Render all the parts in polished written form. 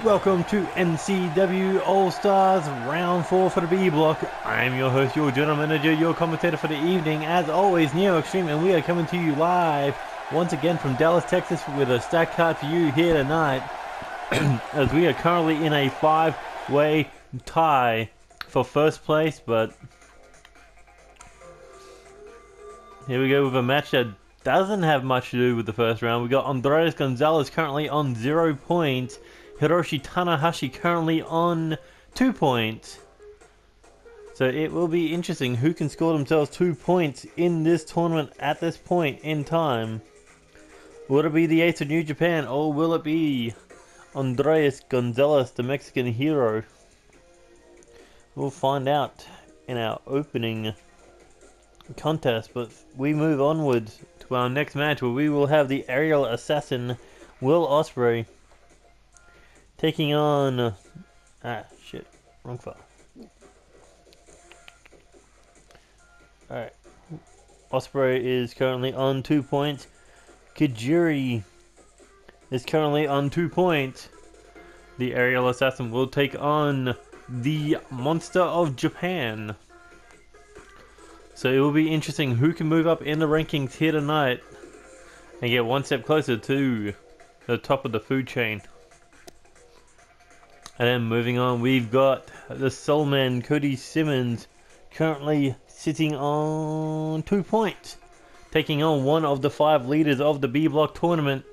Welcome to NCW All-Stars Round 4 for the B block. I am your host, your general manager, your commentator for the evening, as always, NeoXtreme, and we are coming to you live once again from Dallas, Texas, with a stack card for you here tonight, as we are currently in a 5-way tie for first place, but here we go with a match that doesn't have much to do with the first round. We got Ganzales currently on 0 points. Hiroshi Tanahashi currently on 2 points. So it will be interesting who can score themselves 2 points in this tournament at this point in time. Will it be the Ace of New Japan, or will it be Ganzales, the Mexican hero? We'll find out in our opening contest, but we move onward to our next match, where we will have the aerial assassin Will Ospreay taking on wrong file. Alright, Ospreay is currently on 2 points. Kajiri is currently on 2 points. The aerial assassin will take on the Monster of Japan. So it will be interesting who can move up in the rankings here tonight and get one step closer to the top of the food chain. And then moving on, we've got the Soul Man, Cody Simmons, currently sitting on 2 points, taking on one of the 5 leaders of the B block tournament,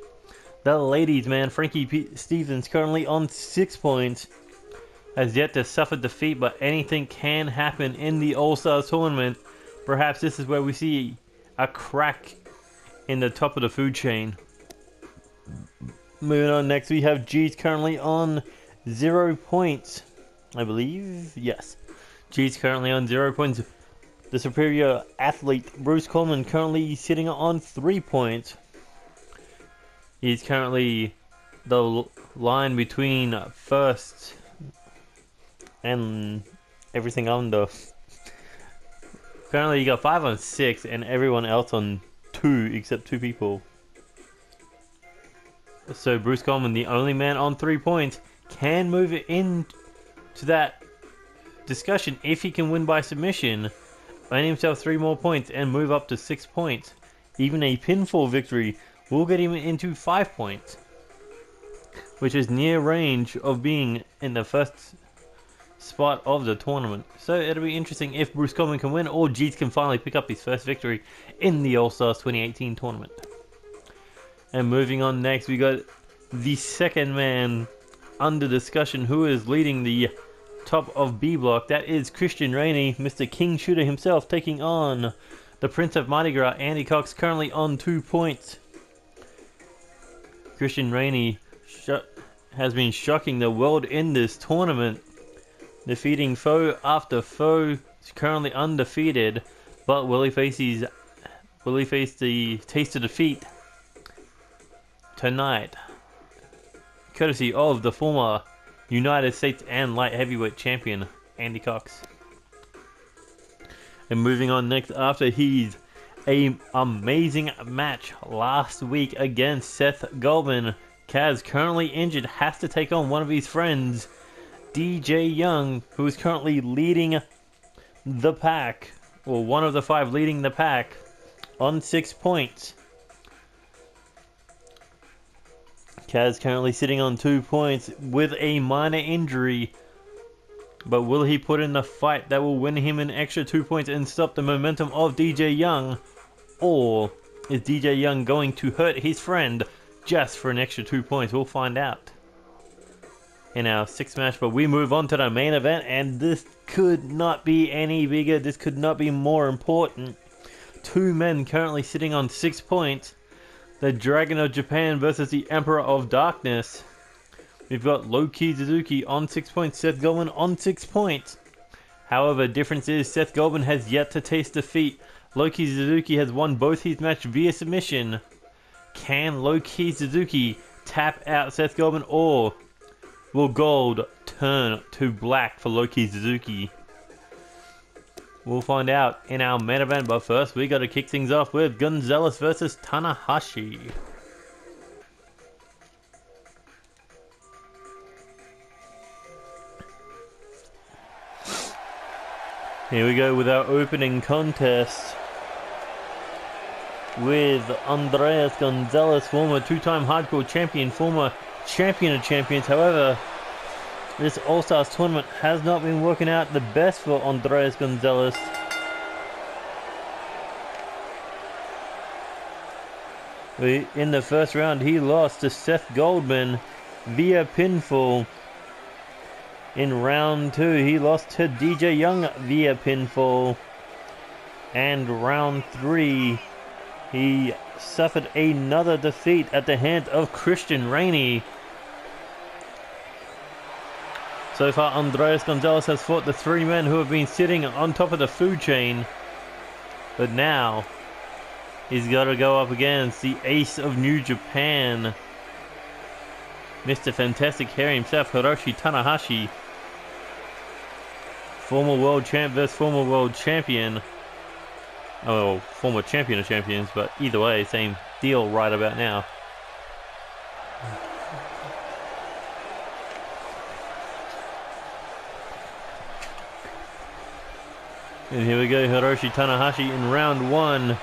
the ladies' man, Frankie Stevens, currently on 6 points, has yet to suffer defeat, but anything can happen in the All-Stars tournament. Perhaps this is where we see a crack in the top of the food chain. Moving on, next we have G's currently on 0 points, I believe. Yes, G's currently on 0 points. The superior athlete Bruce Coleman currently sitting on 3 points. He's currently the line between first and everything under. Currently you got 5 on 6 and everyone else on 2 except 2 people. So Bruce Coleman, the only man on 3 points, can move it in to that discussion if he can win by submission, earn himself 3 more points and move up to 6 points. Even a pinfall victory will get him into 5 points, which is near range of being in the first spot of the tournament. So it'll be interesting if Bruce Coleman can win, or Jeets can finally pick up his first victory in the All-Stars 2018 tournament. And moving on, next we got the second man under discussion who is leading the top of B block. That is Christain Rainey, Mr. King Shooter himself, taking on the Prince of Mardi Gras, Andy Cox, currently on 2 points. Christain Rainey has been shocking the world in this tournament, defeating foe after foe. He's currently undefeated, but will he face the taste of defeat tonight, courtesy of the former United States and light heavyweight champion Andy Cox. And moving on, next, after his amazing match last week against Seth Goldman, Kaz, currently injured, has to take on one of his friends, DJ Young, who is currently leading the pack, or one of the 5 leading the pack, on 6 points. Kaz currently sitting on 2 points with a minor injury, but will he put in the fight that will win him an extra 2 points and stop the momentum of DJ Young, or is DJ Young going to hurt his friend just for an extra 2 points? We'll find out in our 6th match, but we move on to the main event, and this could not be any bigger, this could not be more important. 2 men currently sitting on 6 points. The Dragon of Japan versus the Emperor of Darkness. We've got Loki Suzuki on 6 points, Seth Goldman on 6 points. However, difference is Seth Goldman has yet to taste defeat. Loki Suzuki has won both his matches via submission. Can Loki Suzuki tap out Seth Goldman, or will gold turn to black for Loki Suzuki? We'll find out in our main event, but first we got to kick things off with Ganzales versus Tanahashi. Here we go with our opening contest with Andreas Ganzales, former two-time hardcore champion, former champion of champions. However, this All-Stars tournament has not been working out the best for Andreas Ganzales. In the first round, he lost to Seth Goldman via pinfall. In round 2, he lost to DJ Young via pinfall. And round 3, he suffered another defeat at the hands of Christain Rainey. So far, Andreas Ganzales has fought the 3 men who have been sitting on top of the food chain. But now, he's got to go up against the ace of New Japan, Mr. Fantastic Hair himself, Hiroshi Tanahashi. Former world champ versus former world champion. Oh, former champion of champions, but either way, same deal right about now. And here we go, Hiroshi Tanahashi in round 1.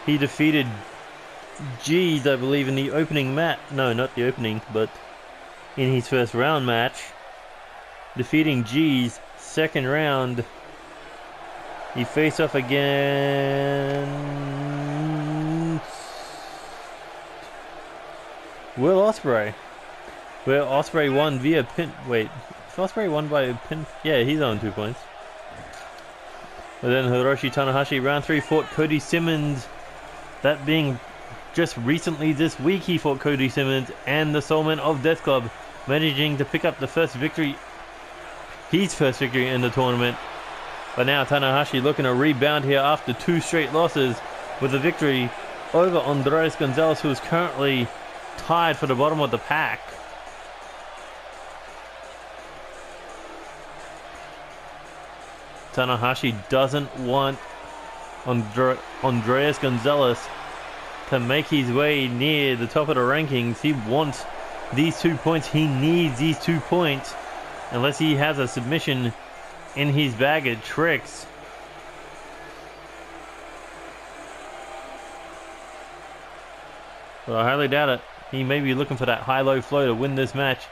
He defeated G's, I believe, in the opening match. No, not the opening, but in his first round match. Defeating G's second round. He faced off against Will Ospreay. Where Ospreay won via pin. Wait, if Ospreay won by a pin. Yeah, he's on 2 points. But then Hiroshi Tanahashi, round 3, fought Cody Simmons. That being just recently this week, he fought Cody Simmons and the Soulman of Death Club, managing to pick up the first victory, his first victory in the tournament. But now Tanahashi looking to rebound here after 2 straight losses with a victory over Andreas Ganzales, who is currently tied for the bottom of the pack. Tanahashi doesn't want Andreas Ganzales to make his way near the top of the rankings. He wants these 2 points. He needs these 2 points unless he has a submission in his bag of tricks. But I highly doubt it. He may be looking for that high-low flow to win this match.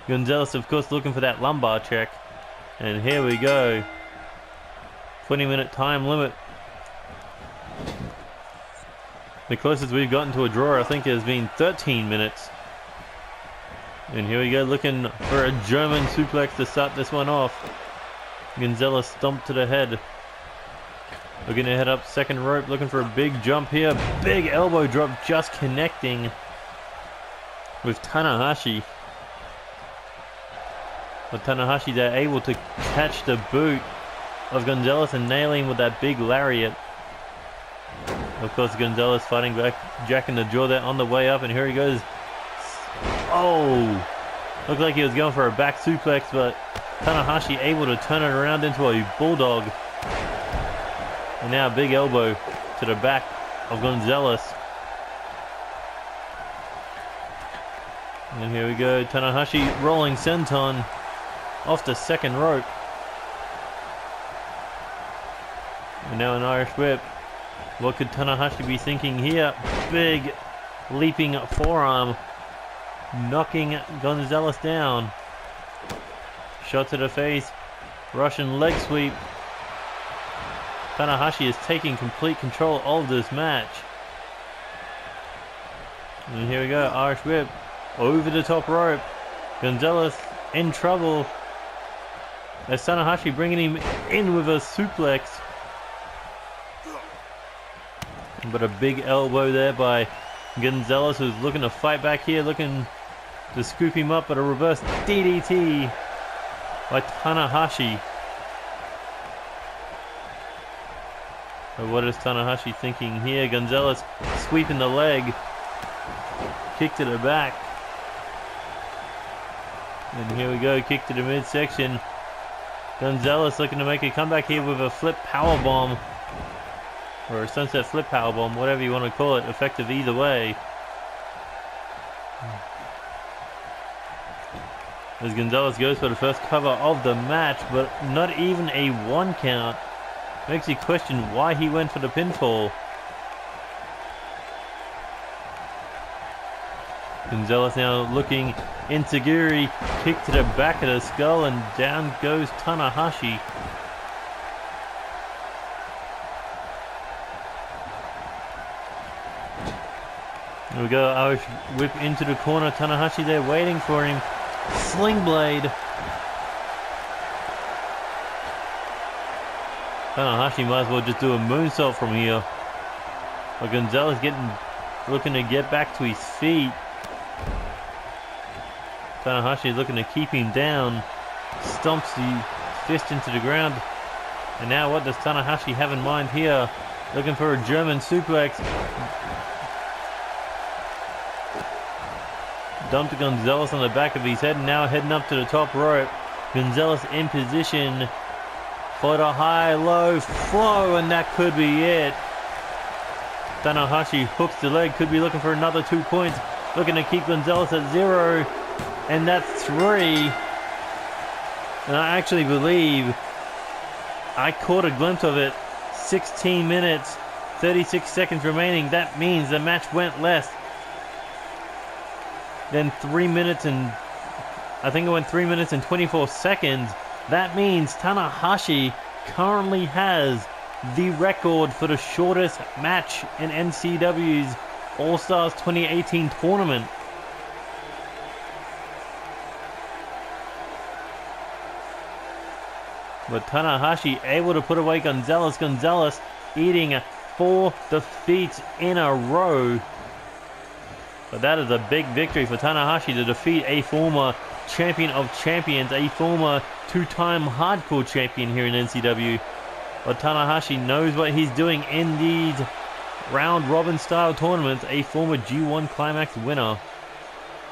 Ganzales, of course, looking for that lumbar check. And here we go. 20-minute time limit. The closest we've gotten to a draw, I think, has been 13 minutes. And here we go, looking for a German suplex to start this one off. Ganzales stomped to the head. Looking to head up second rope, looking for a big jump here. Big elbow drop, just connecting with Tanahashi. But Tanahashi, they're able to catch the boot of Ganzales and nailing with that big lariat. Of course, Ganzales fighting back, Jack in the jaw there on the way up, and here he goes. Oh! Looked like he was going for a back suplex, but Tanahashi able to turn it around into a bulldog. And now a big elbow to the back of Ganzales. And here we go, Tanahashi rolling senton off the second rope. And now an Irish whip. What could Tanahashi be thinking here? Big leaping forearm, knocking Ganzales down. Shot to the face, Russian leg sweep. Tanahashi is taking complete control of this match. And here we go, Irish whip over the top rope. Ganzales in trouble as Tanahashi bringing him in with a suplex. But a big elbow there by Ganzales, who's looking to fight back here, looking to scoop him up, but a reverse DDT by Tanahashi. So what is Tanahashi thinking here? Ganzales sweeping the leg, kick to the back. And here we go, kick to the midsection. Ganzales looking to make a comeback here with a flip powerbomb. Or a sunset flip powerbomb, whatever you want to call it, effective either way. As Ganzales goes for the first cover of the match, but not even a 1 count. Makes you question why he went for the pinfall. Ganzales now looking into Kajiri, kick to the back of the skull, and down goes Tanahashi. There we go, Irish whip into the corner. Tanahashi there waiting for him. Sling blade. Tanahashi might as well just do a moonsault from here. But Ganzales looking to get back to his feet. Tanahashi is looking to keep him down. Stomps the fist into the ground. And now what does Tanahashi have in mind here? Looking for a German suplex. Dumped Ganzales on the back of his head, and now heading up to the top rope. Ganzales in position for the high-low flow, and that could be it. Tanahashi hooks the leg, could be looking for another 2 points. Looking to keep Ganzales at 0, and that's 3. And I actually believe I caught a glimpse of it. 16 minutes, 36 seconds remaining. That means the match went less than 3 minutes and I think it went 3 minutes and 24 seconds. That means Tanahashi currently has the record for the shortest match in NCW's All-Stars 2018 tournament. But Tanahashi able to put away Ganzales. Ganzales eating 4 defeats in a row. But that is a big victory for Tanahashi to defeat a former champion of champions, a former 2-time hardcore champion here in NCW. But Tanahashi knows what he's doing in these round-robin style tournaments, a former G1 Climax winner.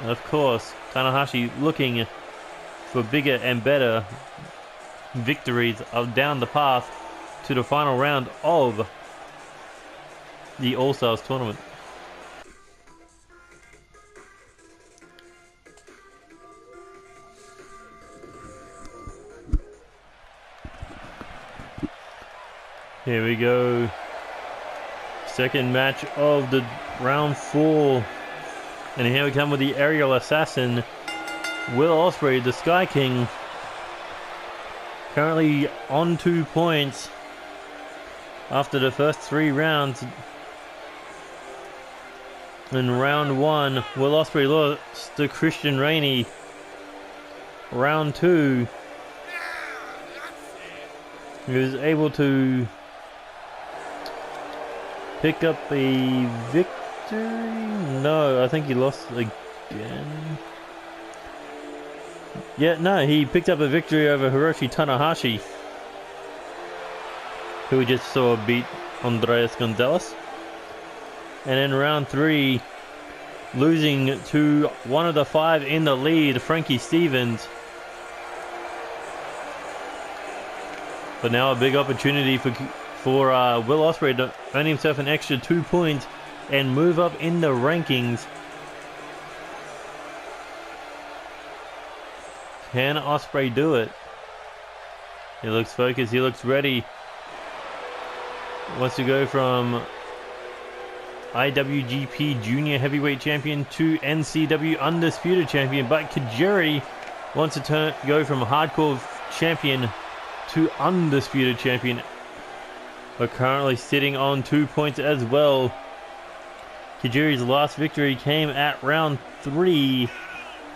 And of course, Tanahashi looking for bigger and better victories down the path to the final round of the All-Stars tournament. Here we go. Second match of the round 4. And here we come with the aerial assassin, Will Ospreay, the Sky King. Currently on 2 points after the first 3 rounds. In round 1, Will Ospreay lost to Christain Rainey. Round 2, he was able to pick up a victory? No, I think he lost again. Yeah, no, he picked up a victory over Hiroshi Tanahashi, who we just saw beat Andreas Ganzales. And in round 3, losing to one of the 5 in the lead, Frankie Stevens. But now a big opportunity for Will Ospreay to earn himself an extra 2 points and move up in the rankings. Can Ospreay do it? He looks focused, he looks ready. Wants to go from IWGP Junior Heavyweight Champion to NCW Undisputed Champion, but Kajiri wants to go from Hardcore Champion to Undisputed Champion. But currently sitting on 2 points as well. Kajiri's last victory came at round 3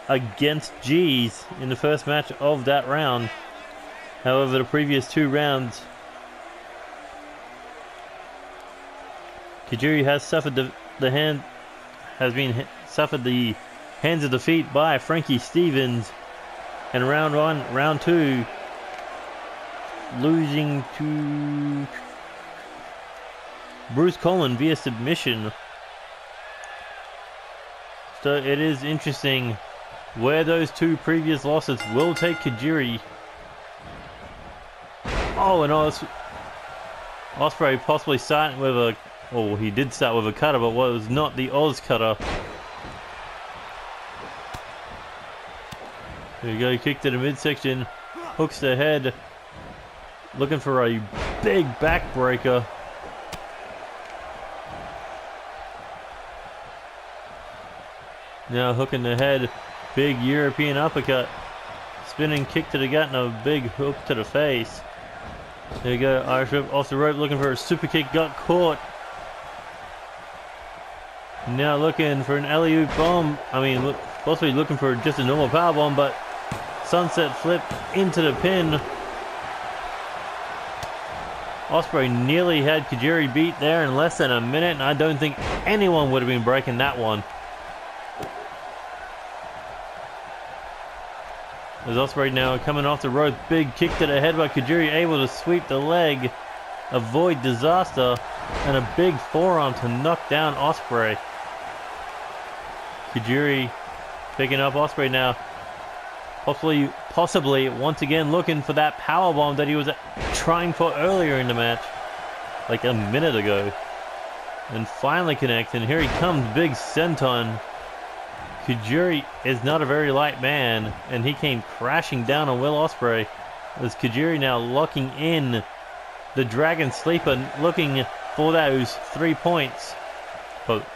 against G's in the first match of that round. However, the previous 2 rounds, Kajiri has suffered suffered the hands of defeat by Frankie Stevens. And round 1, round 2, losing to Bruce Coleman via submission. So it is interesting where those 2 previous losses will take Kajiri. Oh, and Ospreay possibly starting with a... Oh, he did start with a cutter, but was not the Oz cutter. There we go, kick to the midsection. Hooks the head. Looking for a big backbreaker. Now hooking the head, big European uppercut, spinning kick to the gut and a big hook to the face. There you go, Irish whip off the rope, looking for a super kick, got caught. Now looking for an alley-oop bomb. I mean, possibly looking for just a normal power bomb, but sunset flip into the pin. Ospreay nearly had Kajiri beat there in less than a minute, and I don't think anyone would have been breaking that one. As Ospreay now coming off the rope, big kick to the head by Kajiri, able to sweep the leg, avoid disaster, and a big forearm to knock down Ospreay. Kajiri picking up Ospreay now, possibly once again looking for that powerbomb that he was trying for earlier in the match, like a minute ago. And finally connects, and here he comes, big senton. Kajiri is not a very light man, and he came crashing down on Will Ospreay. As Kajiri now locking in the Dragon Sleeper, looking for those 3 points. But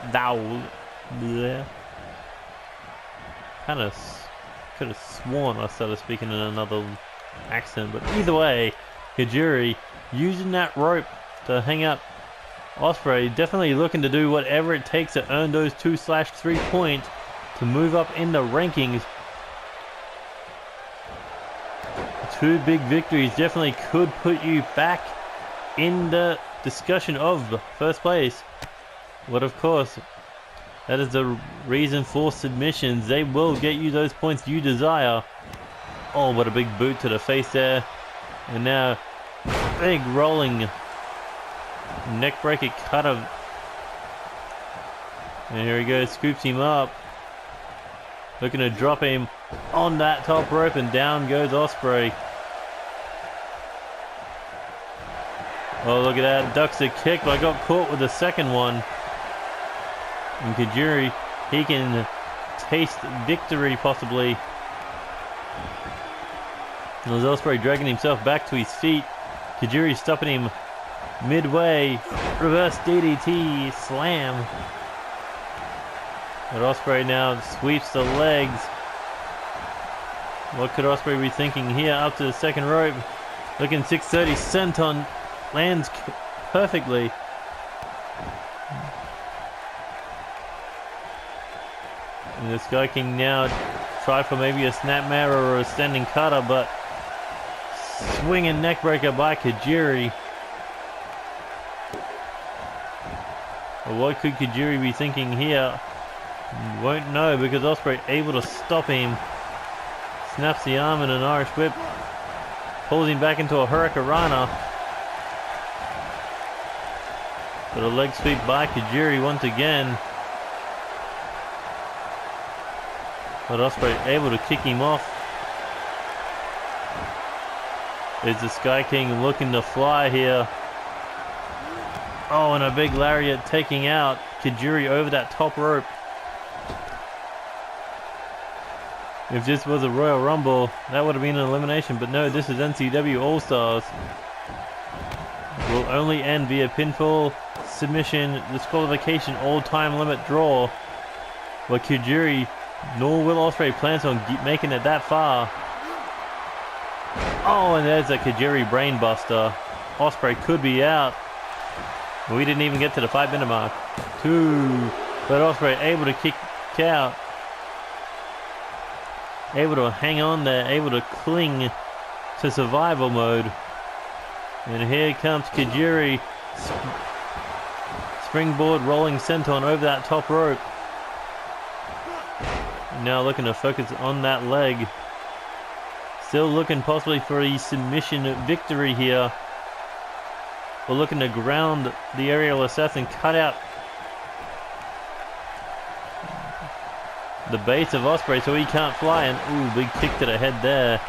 kind of could have sworn I started speaking in another accent, but either way, Kajiri using that rope to hang up Ospreay, definitely looking to do whatever it takes to earn those 2/3 points to move up in the rankings. 2 big victories definitely could put you back in the discussion of first place. But of course, that is the reason for submissions. They will get you those points you desire. Oh, what a big boot to the face there. And now, big rolling neckbreaker cutter. And here he goes, scoops him up. Looking to drop him on that top rope, and down goes Ospreay. Oh, look at that. Ducks a kick, but got caught with the second one. And Kajiri, he can taste victory possibly. And as Ospreay dragging himself back to his feet, Kajiri stopping him midway. Reverse DDT slam. But Ospreay now sweeps the legs. What could Ospreay be thinking here? Up to the second rope. Looking 630 senton. Lands perfectly. And the Sky King now try for maybe a snapmare or a standing cutter, but swinging neckbreaker by Kajiri. Well, what could Kajiri be thinking here? Won't know, because Ospreay able to stop him. Snaps the arm in an Irish whip. Pulls him back into a Hurricanrana. But a leg sweep by Kajiri once again. But Ospreay able to kick him off. Is the Sky King looking to fly here? Oh, and a big lariat taking out Kajiri over that top rope. If this was a Royal Rumble, that would have been an elimination, but no, this is NCW All-Stars. Will only end via pinfall, submission, disqualification, all-time limit draw. But Kajiri nor Will Ospreay plans on making it that far. Oh, and there's a Kajiri brainbuster. Ospreay could be out. We didn't even get to the 5-minute mark. 2, but Ospreay able to kick out. Able to hang on there, able to cling to survival mode. And here comes Kajiri. Springboard rolling senton over that top rope. Now looking to focus on that leg. Still looking possibly for a submission victory here. We're looking to ground the aerial assassin, cut out the base of Ospreay so he can't fly, and ooh, big kick to the head there.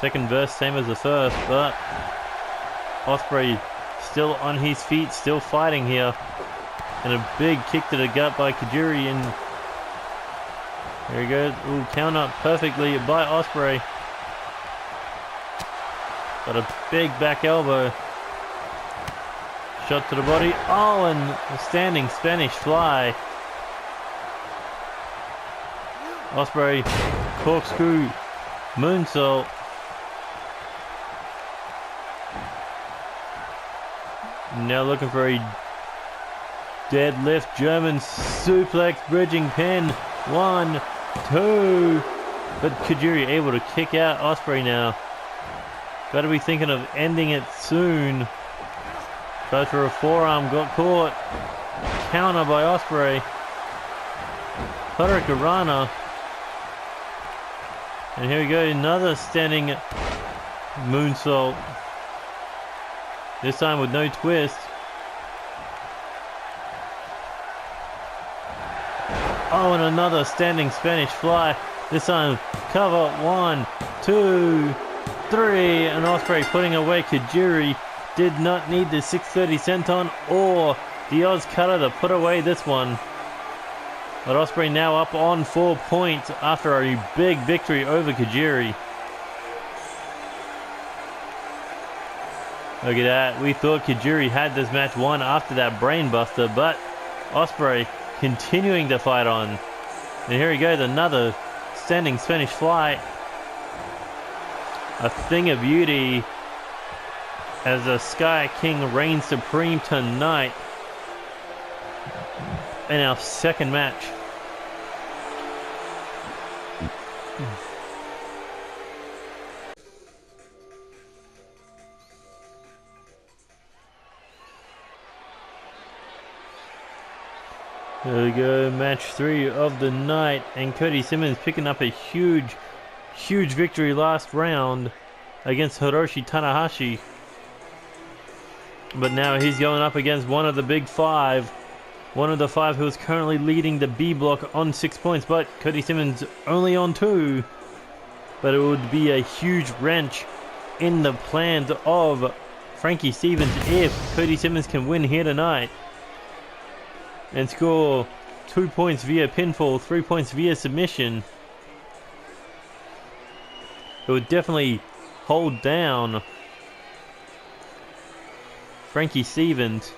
Second verse, same as the first, but Ospreay still on his feet, still fighting here. And a big kick to the gut by Kajiri, and there he goes. Ooh, count up perfectly by Ospreay. Got a big back elbow. Shot to the body. Oh, and a standing Spanish fly. Ospreay, corkscrew, moonsault. Now looking for a deadlift German suplex bridging pin. 1, 2. But Kajiri able to kick out Ospreay now. Got to be thinking of ending it soon. Goes for a forearm, got caught. Counter by Ospreay. Hurricanrana. And here we go, another standing moonsault. This time with no twist. Oh, and another standing Spanish fly. This time cover. 1, 2, 3. And Ospreay putting away Kajiri. Did not need the 630 senton or the Oz cutter to put away this one. But Ospreay now up on 4 points after a big victory over Kajiri. Look at that. We thought Kajiri had this match won after that brainbuster, but Ospreay continuing to fight on. And here he goes, another standing Spanish fly. A thing of beauty as the Sky King reigns supreme tonight in our second match. There we go, match 3 of the night, and Cody Simmons picking up a huge victory last round against Hiroshi Tanahashi. But now he's going up against one of the big 5. One of the 5 who is currently leading the B block on 6 points, but Cody Simmons only on 2. But it would be a huge wrench in the plans of Frankie Stevens if Cody Simmons can win here tonight and score 2 points via pinfall, 3 points via submission. It would definitely hold down Frankie Stevens.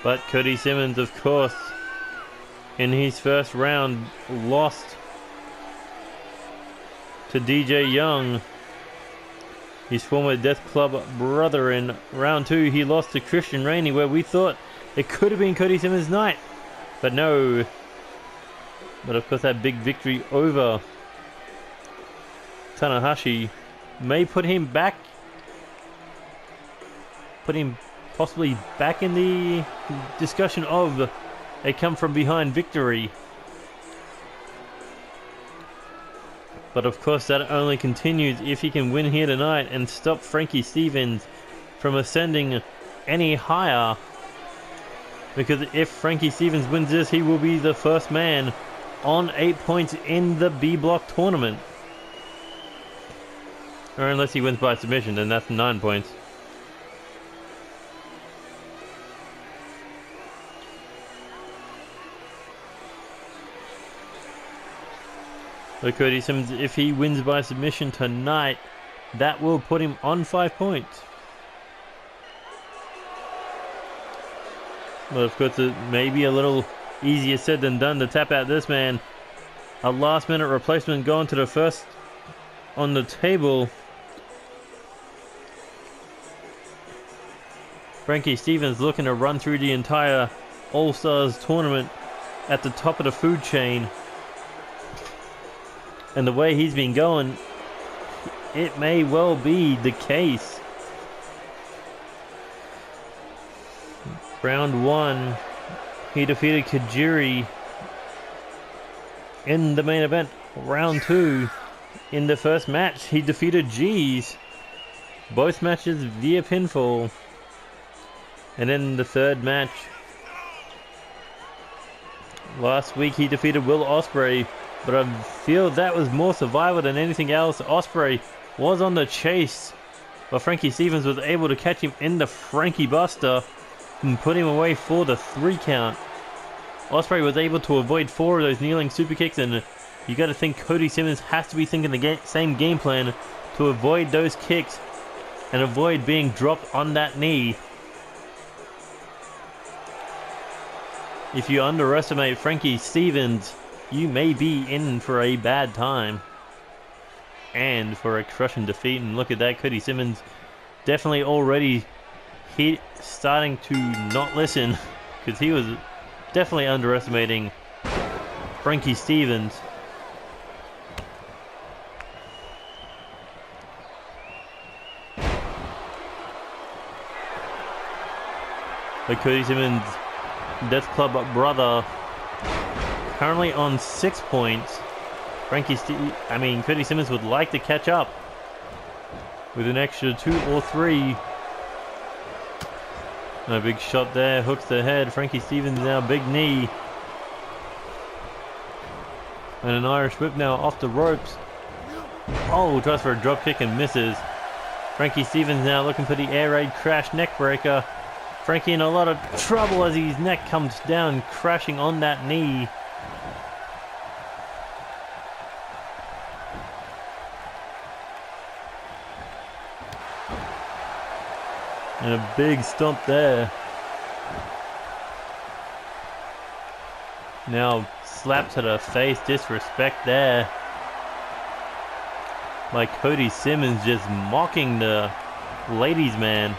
But Cody Simmons, of course, in his first round lost to DJ Young, his former Death Club brother. In round 2 he lost to Christain Rainey, where we thought it could have been Cody Simmons' night, but no. But of course that big victory over Tanahashi may put him possibly back in the discussion of a come from behind victory. But of course that only continues if he can win here tonight and stop Frankie Stevens from ascending any higher. Because if Frankie Stevens wins this, he will be the first man on 8 points in the B block tournament. Or unless he wins by submission, then that's 9 points. So Cody Simmons, if he wins by submission tonight, that will put him on 5 points. But of course it may be a little easier said than done to tap out this man. A last minute replacement going to the first on the table. Frankie Stevens looking to run through the entire All-Stars tournament at the top of the food chain. And the way he's been going, it may well be the case. Round 1, he defeated Kajiri in the main event. Round 2, in the first match, he defeated G's. Both matches via pinfall. And then the third match, last week he defeated Will Ospreay. But I feel that was more survival than anything else. Ospreay was on the chase, but Frankie Stevens was able to catch him in the Frankie Buster and put him away for the 3 count. Ospreay was able to avoid 4 of those kneeling super kicks, and you got to think Cody Simmons has to be thinking the same game plan to avoid those kicks and avoid being dropped on that knee. If you underestimate Frankie Stevens, you may be in for a bad time and for a crushing defeat. And look at that, Cody Simmons definitely already starting to not listen, because he was definitely underestimating Frankie Stevens. But Cody Simmons' Death Club brother currently on 6 points. Cody Simmons would like to catch up with an extra 2 or 3. A big shot there, hooks the head. Frankie Stevens now, big knee. And an Irish whip now off the ropes. Oh, tries for a drop kick and misses. Frankie Stevens now looking for the air raid crash neck breaker. Frankie in a lot of trouble as his neck comes down, crashing on that knee. And a big stomp there. Now slap to the face, disrespect there. Like Cody Simmons just mocking the ladies' man.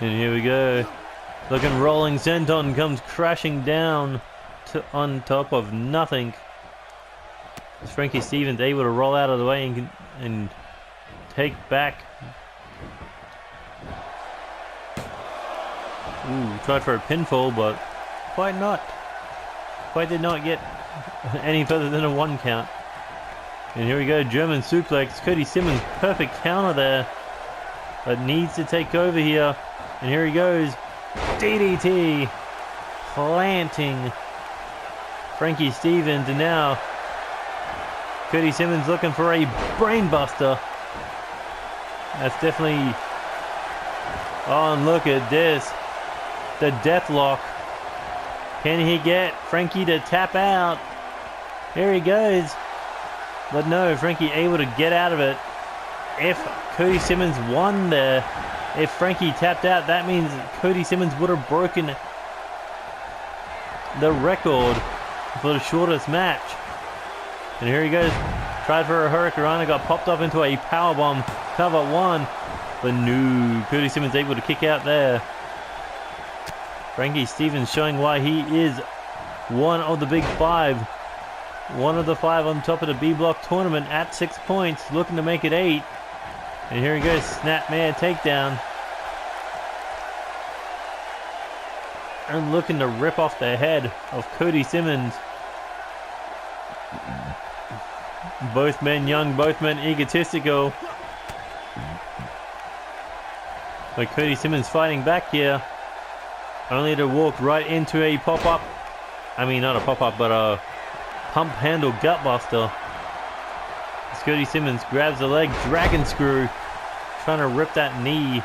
And here we go. Looking rolling senton comes crashing down on top of nothing. Is Frankie Stevens able to roll out of the way and take back? Ooh, tried for a pinfall, but quite did not get any further than a 1 count. And here we go, German suplex. Cody Simmons, perfect counter there, but needs to take over here. And here he goes, DDT, planting Frankie Stevens, and now Cody Simmons looking for a brainbuster. That's definitely... Oh, and look at this. The deathlock. Can he get Frankie to tap out? Here he goes. But no, Frankie able to get out of it. If Cody Simmons won there, if Frankie tapped out, that means Cody Simmons would have broken the record for the shortest match. And here he goes. Tried for a Hurricanrana, got popped up into a powerbomb. Cover 1. But no, Cody Simmons able to kick out there. Frankie Stevens showing why he is one of the big 5. One of the 5 on top of the B block tournament at 6 points, looking to make it 8. And here he goes, snapmare takedown. And looking to rip off the head of Cody Simmons. Both men young, both men egotistical. But Cody Simmons fighting back here. Only to walk right into a pop-up. I mean, not a pop-up, but a pump handle gutbuster. As Cody Simmons grabs the leg, dragon screw. Trying to rip that knee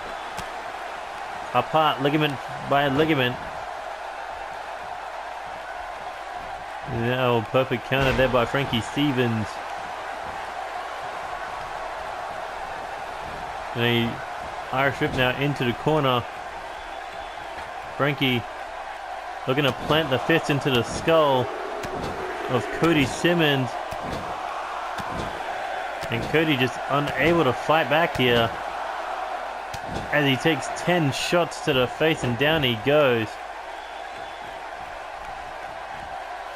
apart, ligament by ligament. Now, perfect counter there by Frankie Stevens. And a Irish whip now into the corner. Frankie looking to plant the fist into the skull of Cody Simmons. And Cody just unable to fight back here as he takes 10 shots to the face and down he goes.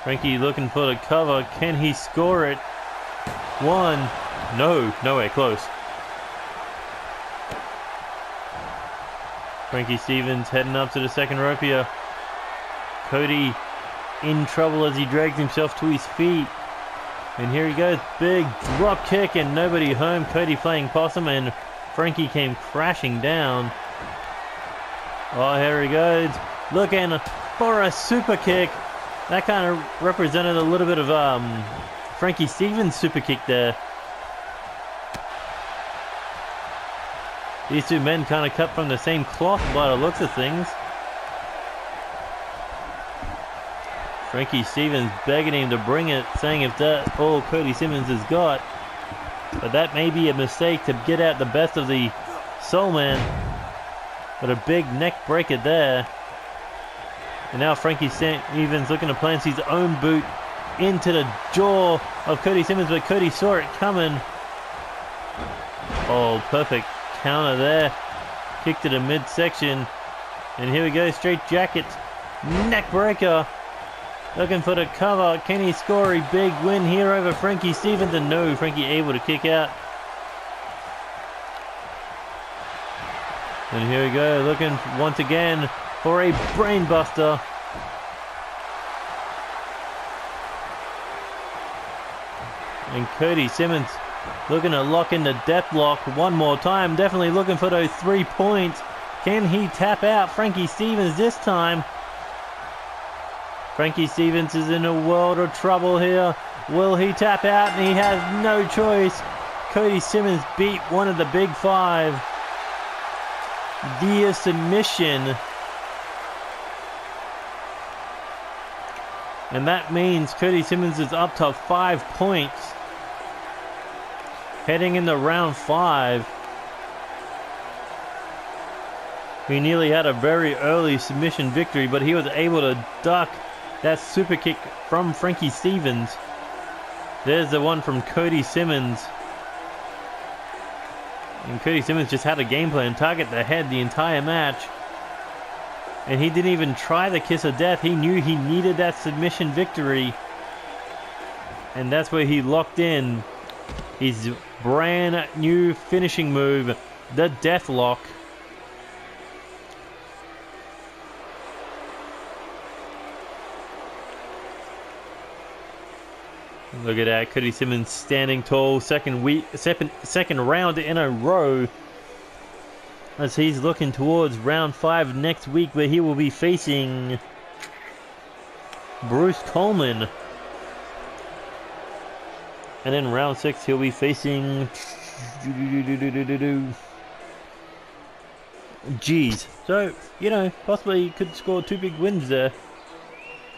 Frankie looking for the cover. Can he score it? 1. No, nowhere close. Frankie Stevens heading up to the second rope here. Cody in trouble as he drags himself to his feet. And here he goes, big drop kick and nobody home. Cody playing possum and Frankie came crashing down. Oh, here he goes, looking for a super kick. That kind of represented a little bit of Frankie Stevens' super kick there. These two men kind of cut from the same cloth by the looks of things. Frankie Stevens begging him to bring it, saying if that's all Cody Simmons has got. But that may be a mistake to get out the best of the Soul Man. But a big neck breaker there. And now Frankie Stevens looking to plant his own boot into the jaw of Cody Simmons, but Cody saw it coming. Oh, perfect counter there. Kick to the midsection. And here we go, straight jacket. Neck breaker. Looking for the cover. Can he score a big win here over Frankie Stevens? And no, Frankie able to kick out. And here we go, looking once again for a brainbuster. And Cody Simmons looking to lock in the deathlock one more time. Definitely looking for those 3 points. Can he tap out Frankie Stevens this time? Frankie Stevens is in a world of trouble here. Will he tap out? And he has no choice. Cody Simmons beat one of the big five via submission. And that means Cody Simmons is up to 5 points. Heading into round 5. He nearly had a very early submission victory, but he was able to duck that super kick from Frankie Stevens. There's the one from Cody Simmons. And Cody Simmons just had a game plan, target the head the entire match. And he didn't even try the kiss of death. He knew he needed that submission victory. And that's where he locked in his brand new finishing move, the Deathlock. Look at that, Cody Simmons standing tall, second round in a row, as he's looking towards round 5 next week, where he will be facing Bruce Coleman. And in round 6 he'll be facing G's. So, you know, possibly he could score 2 big wins there.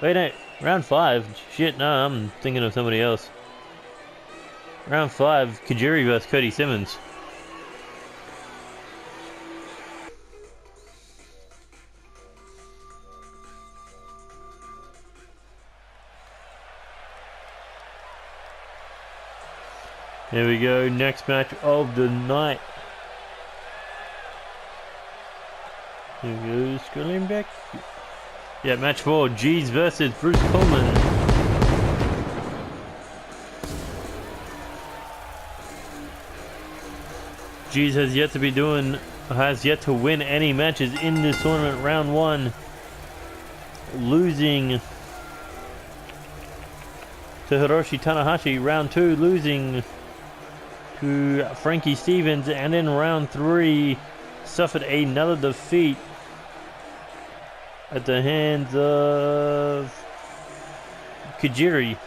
Wait, no. Round 5? Shit, no, I'm thinking of somebody else. Round 5, Kajiri vs Cody Simmons. Here we go, next match of the night. Here we go, scrolling back. Yeah, match 4, G's versus Bruce Coleman. G's has yet to win any matches in this tournament. Round 1, losing to Hiroshi Tanahashi. Round 2, losing to Frankie Stevens. And in round 3, suffered another defeat at the hands of Kajiri. I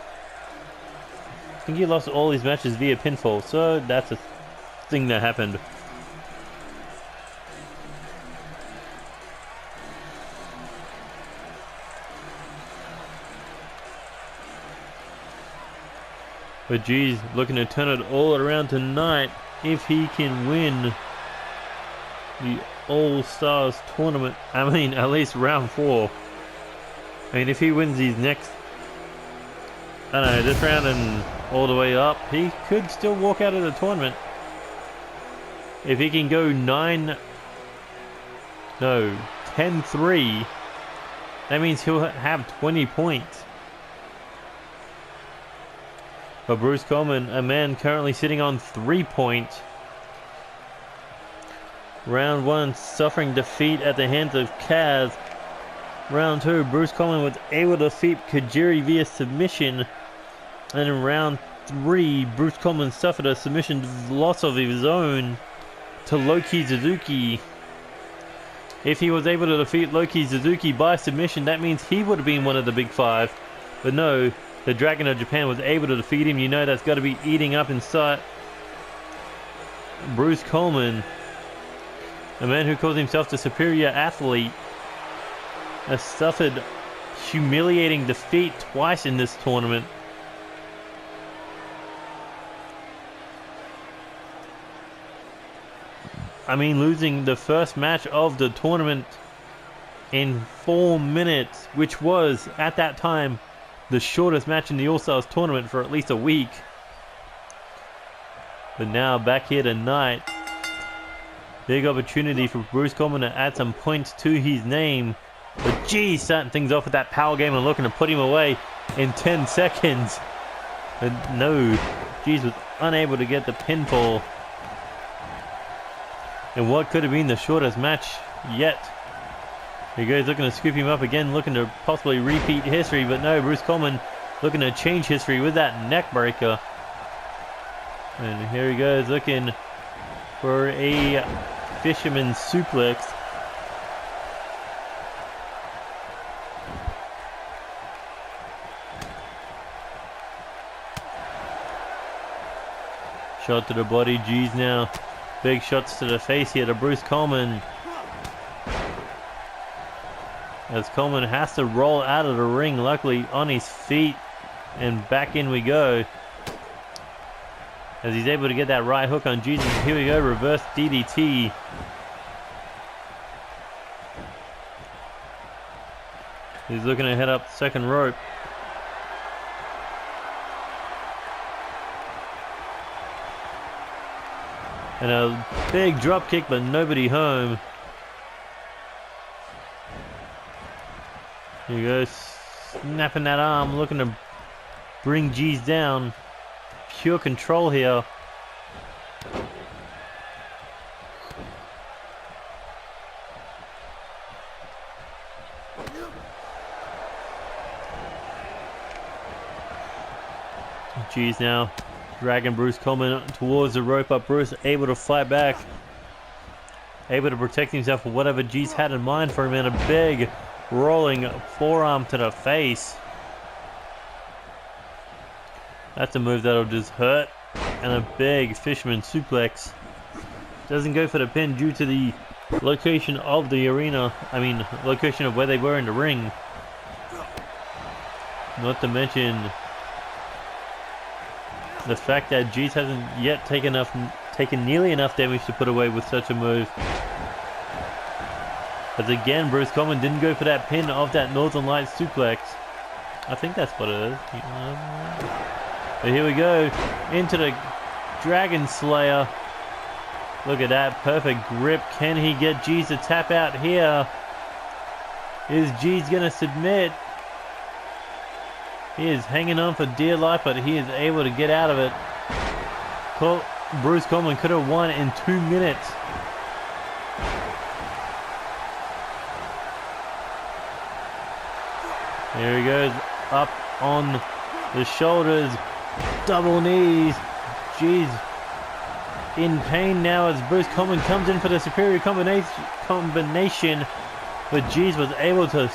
think he lost all his matches via pinfall, so that's a thing that happened. But geez, looking to turn it all around tonight if he can win the AllStars tournament. I mean, at least round 4. I mean, if he wins these next, I don't know, this round and all the way up, he could still walk out of the tournament. If he can go 10-3, that means he'll have 20 points. But Bruce Coleman, a man currently sitting on 3 points. Round 1, suffering defeat at the hands of Kaz. Round 2, Bruce Coleman was able to defeat Kajiri via submission. And in round 3, Bruce Coleman suffered a submission loss of his own to Loki Suzuki. If he was able to defeat Loki Suzuki by submission, that means he would have been one of the big 5. But no, the Dragon of Japan was able to defeat him. You know that's got to be eating up inside. Bruce Coleman, a man who calls himself the superior athlete, has suffered humiliating defeat twice in this tournament. I mean, losing the first match of the tournament in 4 minutes, which was, at that time, the shortest match in the All-Stars tournament for at least a week. But now, back here tonight, big opportunity for Bruce Coleman to add some points to his name. But geez, starting things off with that power game and looking to put him away in 10 seconds. But no, G's was unable to get the pinfall. And what could have been the shortest match yet. Here he goes, looking to scoop him up again, looking to possibly repeat history, but no, Bruce Coleman looking to change history with that neck breaker. And here he goes, looking for a fisherman suplex. Shot to the body, G's now. Big shots to the face here to Bruce Coleman. As Coleman has to roll out of the ring, luckily on his feet. And back in we go. As he's able to get that right hook on Jesus. Here we go, reverse DDT. He's looking to head up second rope. And a big drop kick, but nobody home. Here he goes, snapping that arm, looking to bring G's down. Pure control here. G's now dragging Bruce Coleman towards the rope, but Bruce able to fight back. Able to protect himself for whatever G's had in mind for him, and a big rolling forearm to the face. That's a move that'll just hurt. And a big fisherman suplex. Doesn't go for the pin due to the location of the arena. I mean, location of where they were in the ring. Not to mention the fact that G's hasn't yet taken nearly enough damage to put away with such a move. As again, Bruce Coleman didn't go for that pin of that Northern Lights suplex. I think that's what it is. But here we go, into the Dragon Slayer. Look at that, perfect grip. Can he get G's to tap out here? Is G's gonna submit? He is hanging on for dear life, but he is able to get out of it. Bruce Coleman could have won in 2 minutes. There he goes, up on the shoulders, double knees. G's in pain now as Bruce Coleman comes in for the superior combination, but G's was able to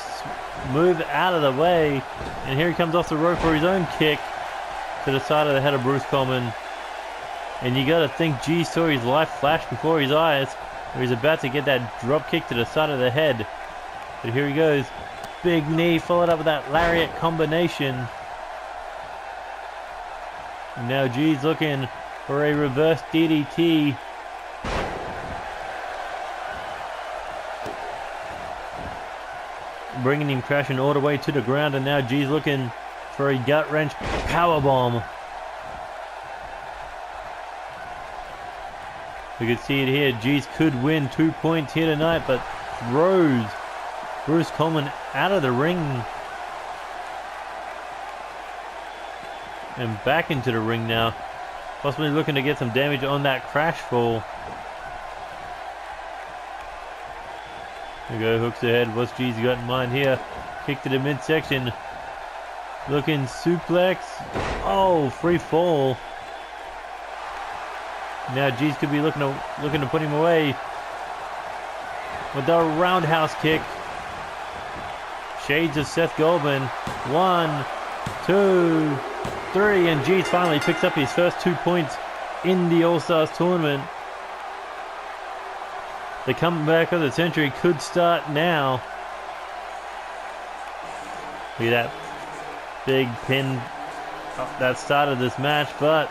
move out of the way, and here he comes off the rope for his own kick to the side of the head of Bruce Coleman. And you gotta think G saw his life flash before his eyes, where he's about to get that drop kick to the side of the head. But here he goes, big knee followed up with that lariat combination. And now G's looking for a reverse DDT. Bringing him crashing all the way to the ground, and now G's looking for a gut wrench powerbomb. We can see it here. G's could win 2 points here tonight, but throws Bruce Coleman out of the ring and back into the ring now. Possibly looking to get some damage on that crash fall. There we go, hooks ahead. What's G's got in mind here? Kick to the midsection. Looking suplex. Oh, free fall. Now G's could be looking to put him away with the roundhouse kick. Shades of Seth Goldman. 1, 2, 3, and G's finally picks up his first 2 points in the All-Stars tournament. The comeback of the century could start now. Look at that big pin that started this match, but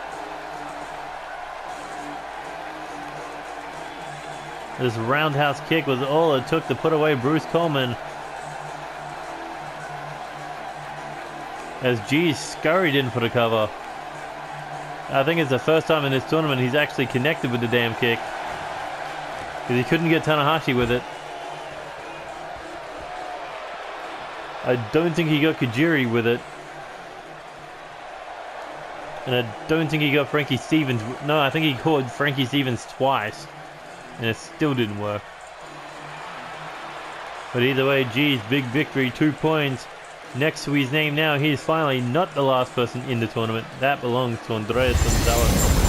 this roundhouse kick was all it took to put away Bruce Coleman. As G scurried in for the cover. I think it's the first time in this tournament he's actually connected with the damn kick. Because he couldn't get Tanahashi with it. I don't think he got Kajiri with it. And I don't think he got Frankie Stevens. No, I think he caught Frankie Stevens twice. And it still didn't work. But either way, G's big victory, 2 points. Next to his name now, he is finally not the last person in the tournament. That belongs to Andreas Ganzales.